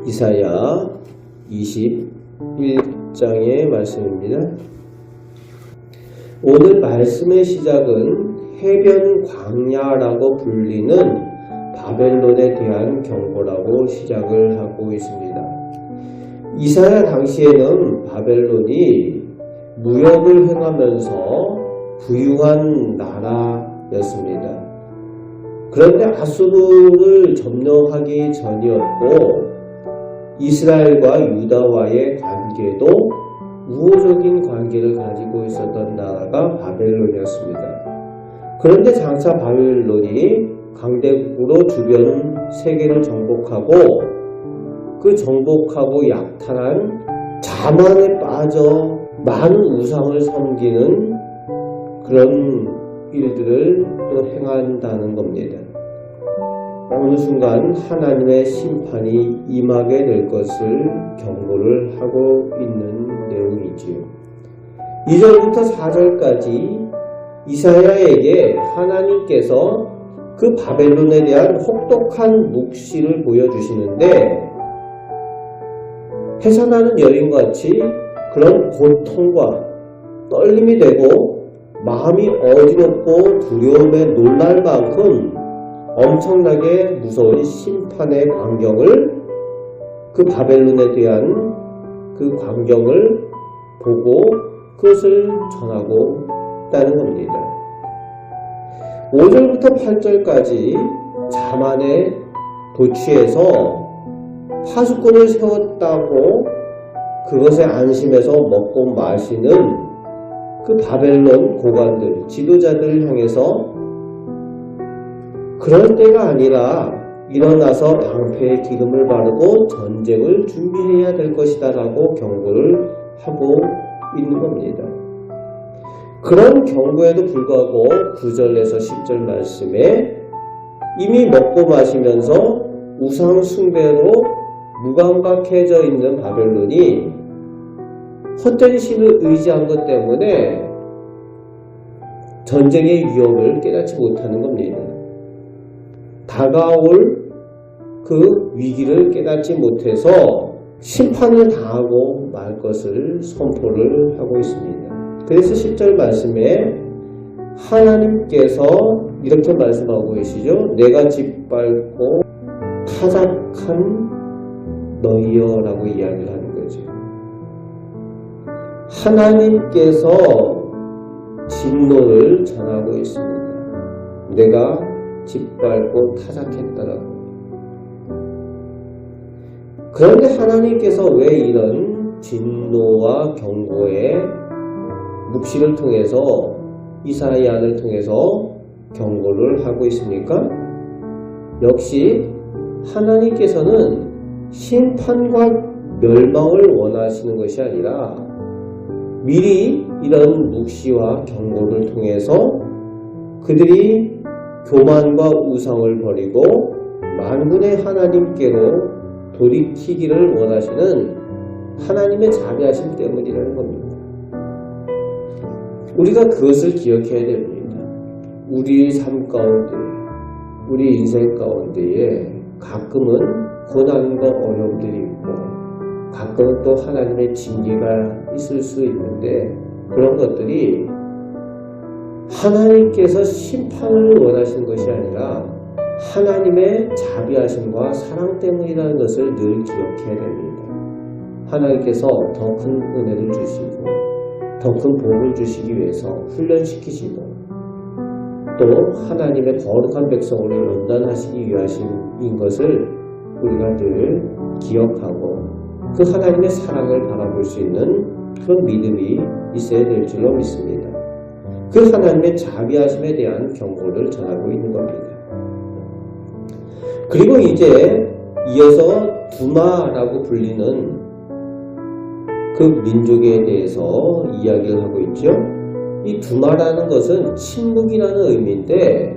이사야 21장의 말씀입니다. 오늘 말씀의 시작은 해변 광야라고 불리는 바벨론에 대한 경고라고 시작을 하고 있습니다. 이사야 당시에는 바벨론이 무역을 행하면서 부유한 나라였습니다. 그런데 아수르를 점령하기 전이었고 이스라엘과 유다와의 관계도 우호적인 관계를 가지고 있었던 나라가 바벨론이었습니다. 그런데 장차 바벨론이 강대국으로 주변 세계를 정복하고 그 정복하고 약탈한 자만에 빠져 많은 우상을 섬기는 그런 일들을 또 행한다는 겁니다. 어느 순간 하나님의 심판이 임하게 될 것을 경고를 하고 있는 내용이지요. 2절부터 4절까지 이사야에게 하나님께서 그 바벨론에 대한 혹독한 묵시를 보여주시는데 해산하는 여인같이 그런 고통과 떨림이 되고 마음이 어지럽고 두려움에 놀랄 만큼 엄청나게 무서운 심판의 광경을 그 바벨론에 대한 그 광경을 보고 그것을 전하고 있다는 겁니다. 5절부터 8절까지 자만에 도취해서 파수꾼을 세웠다고 그것에 안심해서 먹고 마시는 그 바벨론 고관들, 지도자들을 향해서 그럴 때가 아니라 일어나서 방패에 기름을 바르고 전쟁을 준비해야 될 것이다 라고 경고를 하고 있는 겁니다. 그런 경고에도 불구하고 9절에서 10절 말씀에 이미 먹고 마시면서 우상 숭배로 무감각해져 있는 바벨론이 헛된 신을 의지한 것 때문에 전쟁의 위협을 깨닫지 못하는 겁니다. 다가올 그 위기를 깨닫지 못해서 심판을 당하고 말 것을 선포를 하고 있습니다. 그래서 10절 말씀에 하나님께서 이렇게 말씀하고 계시죠. 내가 짓밟고 타작한 너희여 라고 이야기를 하는 거죠. 하나님께서 진노를 전하고 있습니다. 내가 짓밟고 타작했다라고. 그런데 하나님께서 왜 이런 진노와 경고의 묵시를 통해서 이사야를 통해서 경고를 하고 있습니까? 역시 하나님께서는 심판과 멸망을 원하시는 것이 아니라 미리 이런 묵시와 경고를 통해서 그들이 교만과 우상을 버리고 만군의 하나님께로 돌이키기를 원하시는 하나님의 자비하심 때문이라는 겁니다. 우리가 그것을 기억해야 됩니다. 우리 삶 가운데, 우리 인생 가운데에 가끔은 고난과 어려움들이 있고 가끔은 또 하나님의 징계가 있을 수 있는데 그런 것들이 하나님께서 심판을 원하시는 것이 아니라 하나님의 자비하심과 사랑 때문이라는 것을 늘 기억해야 됩니다. 하나님께서 더 큰 은혜를 주시고 더 큰 복을 주시기 위해서 훈련시키시고 또 하나님의 거룩한 백성으로 연단하시기 위하심인 것을 우리가 늘 기억하고 그 하나님의 사랑을 바라볼 수 있는 그런 믿음이 있어야 될 줄로 믿습니다. 그 하나님의 자비하심에 대한 경고를 전하고 있는 겁니다. 그리고 이제 이어서 두마라고 불리는 그 민족에 대해서 이야기를 하고 있죠. 이 두마라는 것은 침묵이라는 의미인데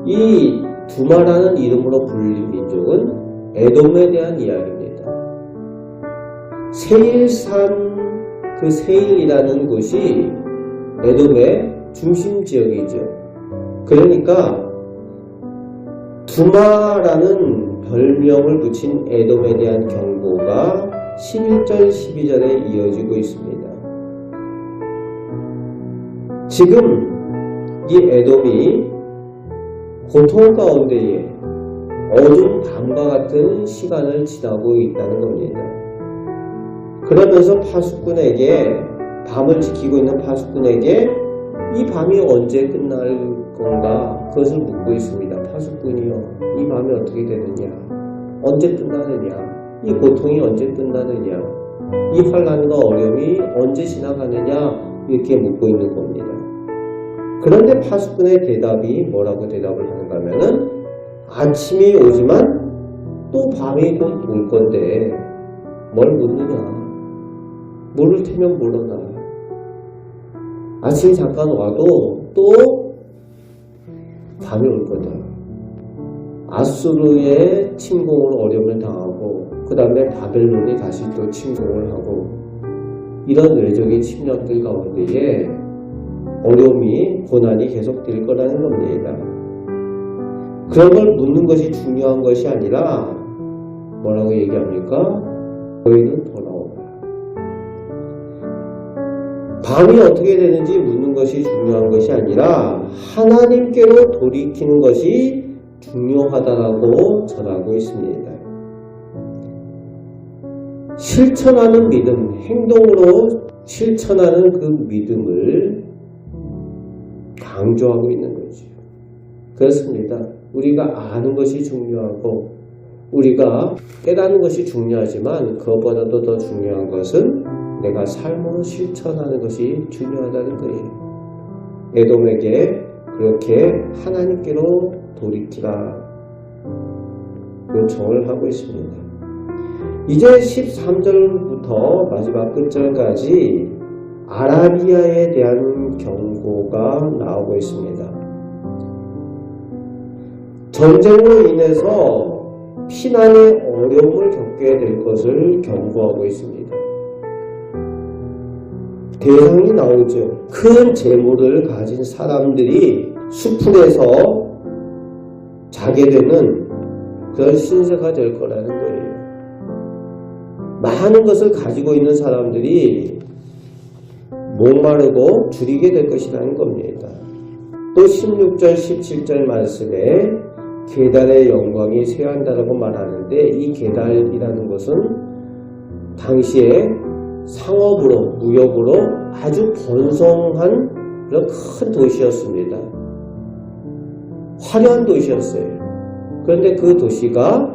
이 두마라는 이름으로 불린 민족은 에돔에 대한 이야기입니다. 세일산 그 세일이라는 곳이 에돔의 중심 지역이죠. 그러니까 두마라는 별명을 붙인 에돔에 대한 경고가 11절, 12절에 이어지고 있습니다. 지금 이 에돔이 고통 가운데에 어두운 밤과 같은 시간을 지나고 있다는 겁니다. 그러면서 파수꾼에게, 밤을 지키고 있는 파수꾼에게 이 밤이 언제 끝날 건가? 그것을 묻고 있습니다. 파수꾼이요, 이 밤이 어떻게 되느냐? 언제 끝나느냐? 이 고통이 언제 끝나느냐? 이 환난과 어려움이 언제 지나가느냐? 이렇게 묻고 있는 겁니다. 그런데 파수꾼의 대답이 뭐라고 대답을 하는가 하면은, 아침이 오지만 또 밤이 곧 올 건데 뭘 묻느냐? 물을 태면 물러나. 아침이 잠깐 와도 또 밤이 올 거다. 아수르의 침공으로 어려움을 당하고 그 다음에 바벨론이 다시 또 침공을 하고, 이런 외적인 침략들 가운데에 어려움이, 고난이 계속될 거라는 겁니다. 그런 걸 묻는 것이 중요한 것이 아니라 뭐라고 얘기합니까? 너희는 돌아오라. 밤이 어떻게 되는지 묻는 것이 중요한 것이 아니라 하나님께로 돌이키는 것이 중요하다고 전하고 있습니다. 실천하는 믿음, 행동으로 실천하는 그 믿음을 강조하고 있는 거죠. 그렇습니다. 우리가 아는 것이 중요하고 우리가 깨닫는 것이 중요하지만 그것보다도 더 중요한 것은 내가 삶으로 실천하는 것이 중요하다는 거예요. 에돔에게 그렇게 하나님께로 돌이키라 요청을 하고 있습니다. 이제 13절부터 마지막 끝절까지 아라비아에 대한 경고가 나오고 있습니다. 전쟁으로 인해서 피난의 어려움을 겪게 될 것을 경고하고 있습니다. 대상이 나오죠. 큰 재물을 가진 사람들이 수풀에서 자게 되는 그런 신세가 될 거라는 거예요. 많은 것을 가지고 있는 사람들이 목마르고 줄이게 될 것이라는 겁니다. 또 16절, 17절 말씀에 게달의 영광이 쇠한다라고 말하는데, 이 게달이라는 것은 당시에 상업으로, 무역으로 아주 번성한 그런 큰 도시였습니다. 화려한 도시였어요. 그런데 그 도시가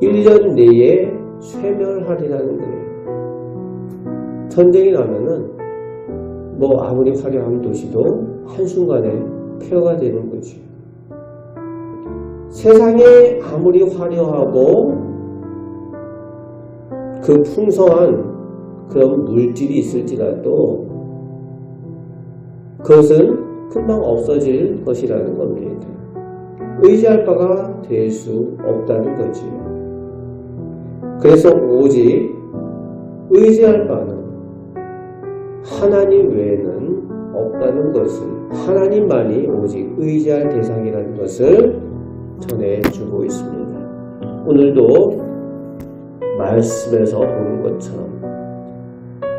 1년 내에 쇠멸하리라는 거예요. 전쟁이 나면은 뭐 아무리 화려한 도시도 한순간에 폐허가 되는 거죠. 세상에 아무리 화려하고 그 풍성한 그런 물질이 있을지라도 그것은 금방 없어질 것이라는 겁니다. 의지할 바가 될 수 없다는 거지. 그래서 오직 의지할 바는 하나님 외에는 없다는 것을, 하나님만이 오직 의지할 대상이라는 것을 전해주고 있습니다. 오늘도 말씀에서 보는 것처럼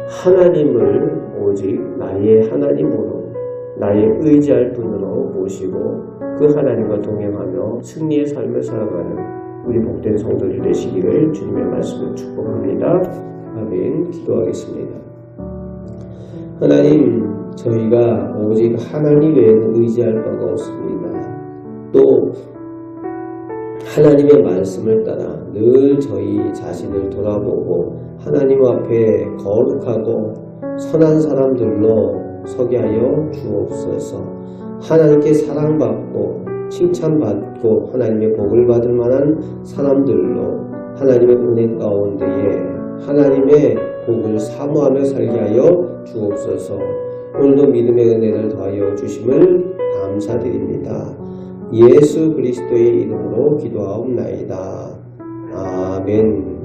하나님을 오직 나의 하나님으로, 나의 의지할 분으로 모시고 그 하나님과 동행하며 승리의 삶을 살아가는 우리 복된 성도들 되시기를 주님의 말씀을 축복합니다. 아멘. 기도하겠습니다. 하나님, 저희가 오직 하나님 외에는 의지할 바가 없습니다. 또 하나님의 말씀을 따라 늘 저희 자신을 돌아보고 하나님 앞에 거룩하고 선한 사람들로 서게 하여 주옵소서. 하나님께 사랑받고 칭찬받고 하나님의 복을 받을 만한 사람들로 하나님의 은혜 가운데에 하나님의 복을 사모하며 살게 하여 주옵소서. 오늘도 믿음의 은혜를 더하여 주심을 감사드립니다. 예수 그리스도의 이름으로 기도하옵나이다. 아멘.